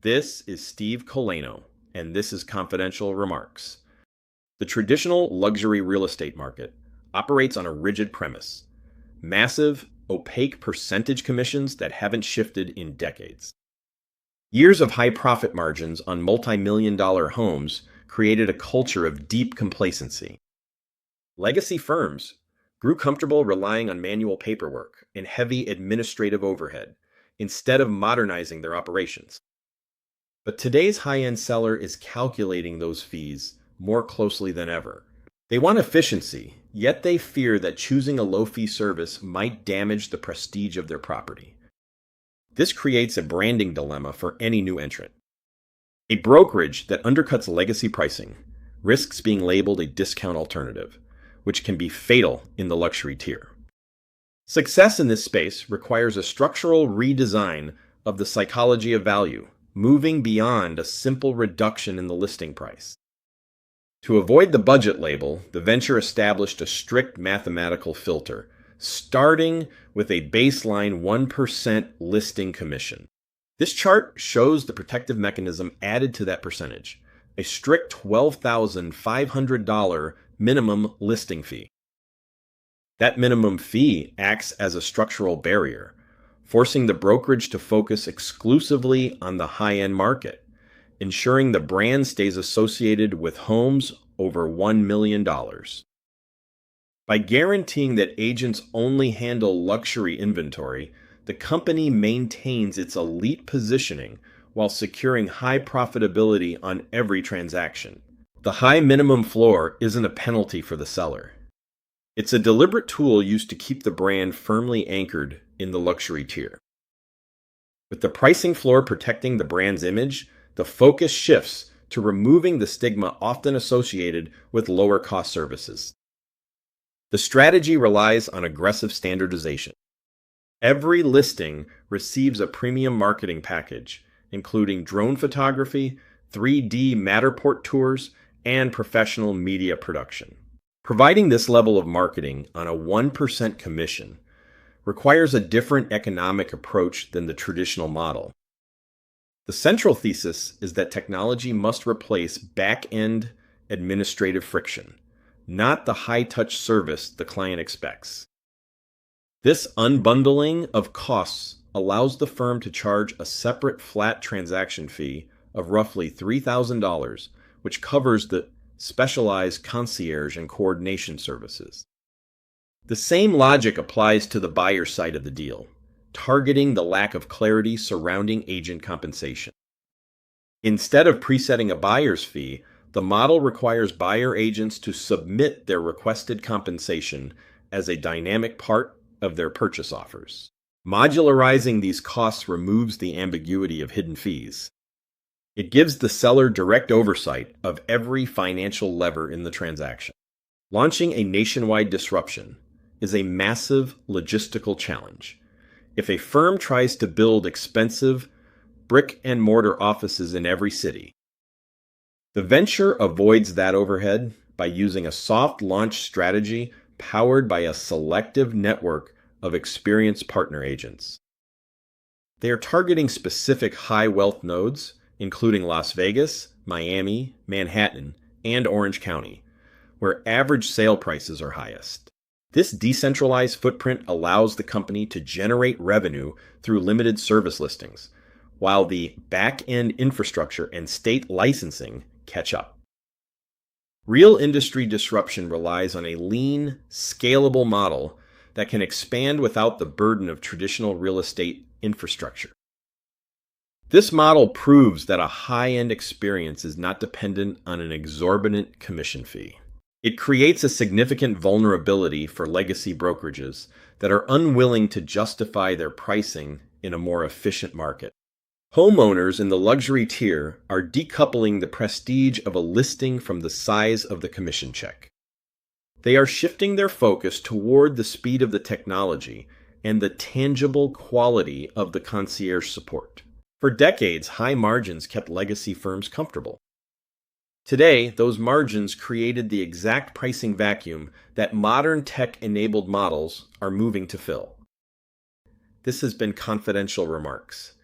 This is Steve Colano, and this is Confidential Remarks. The traditional luxury real estate market operates on a rigid premise: massive, opaque percentage commissions that haven't shifted in decades. Years of high profit margins on multi-million-dollar homes created a culture of deep complacency. Legacy firms grew comfortable relying on manual paperwork and heavy administrative overhead instead of modernizing their operations. But today's high-end seller is calculating those fees more closely than ever. They want efficiency, yet they fear that choosing a low-fee service might damage the prestige of their property. This creates a branding dilemma for any new entrant. A brokerage that undercuts legacy pricing risks being labeled a discount alternative, which can be fatal in the luxury tier. Success in this space requires a structural redesign of the psychology of value, moving beyond a simple reduction in the listing price. To avoid the budget label, the venture established a strict mathematical filter, starting with a baseline 1% listing commission. This chart shows the protective mechanism added to that percentage, a strict $12,500 minimum listing fee. That minimum fee acts as a structural barrier, forcing the brokerage to focus exclusively on the high-end market, ensuring the brand stays associated with homes over $1 million. By guaranteeing that agents only handle luxury inventory, the company maintains its elite positioning while securing high profitability on every transaction. The high minimum floor isn't a penalty for the seller. It's a deliberate tool used to keep the brand firmly anchored in the luxury tier. With the pricing floor protecting the brand's image, the focus shifts to removing the stigma often associated with lower-cost services. The strategy relies on aggressive standardization. Every listing receives a premium marketing package, including drone photography, 3D Matterport tours, and professional media production. Providing this level of marketing on a 1% commission requires a different economic approach than the traditional model. The central thesis is that technology must replace back-end administrative friction, not the high-touch service the client expects. This unbundling of costs allows the firm to charge a separate flat transaction fee of roughly $3,000, which covers the specialized concierge and coordination services. The same logic applies to the buyer side of the deal, targeting the lack of clarity surrounding agent compensation. Instead of presetting a buyer's fee, the model requires buyer agents to submit their requested compensation as a dynamic part of their purchase offers. Modularizing these costs removes the ambiguity of hidden fees. It gives the seller direct oversight of every financial lever in the transaction. Launching a nationwide disruption is a massive logistical challenge. If a firm tries to build expensive brick-and-mortar offices in every city, the venture avoids that overhead by using a soft launch strategy powered by a selective network of experienced partner agents. They are targeting specific high-wealth nodes, including Las Vegas, Miami, Manhattan, and Orange County, where average sale prices are highest. This decentralized footprint allows the company to generate revenue through limited service listings, while the back-end infrastructure and state licensing catch up. Real industry disruption relies on a lean, scalable model that can expand without the burden of traditional real estate infrastructure. This model proves that a high-end experience is not dependent on an exorbitant commission fee. It creates a significant vulnerability for legacy brokerages that are unwilling to justify their pricing in a more efficient market. Homeowners in the luxury tier are decoupling the prestige of a listing from the size of the commission check. They are shifting their focus toward the speed of the technology and the tangible quality of the concierge support. For decades, high margins kept legacy firms comfortable. Today, those margins created the exact pricing vacuum that modern tech-enabled models are moving to fill. This has been Confidential Remarks.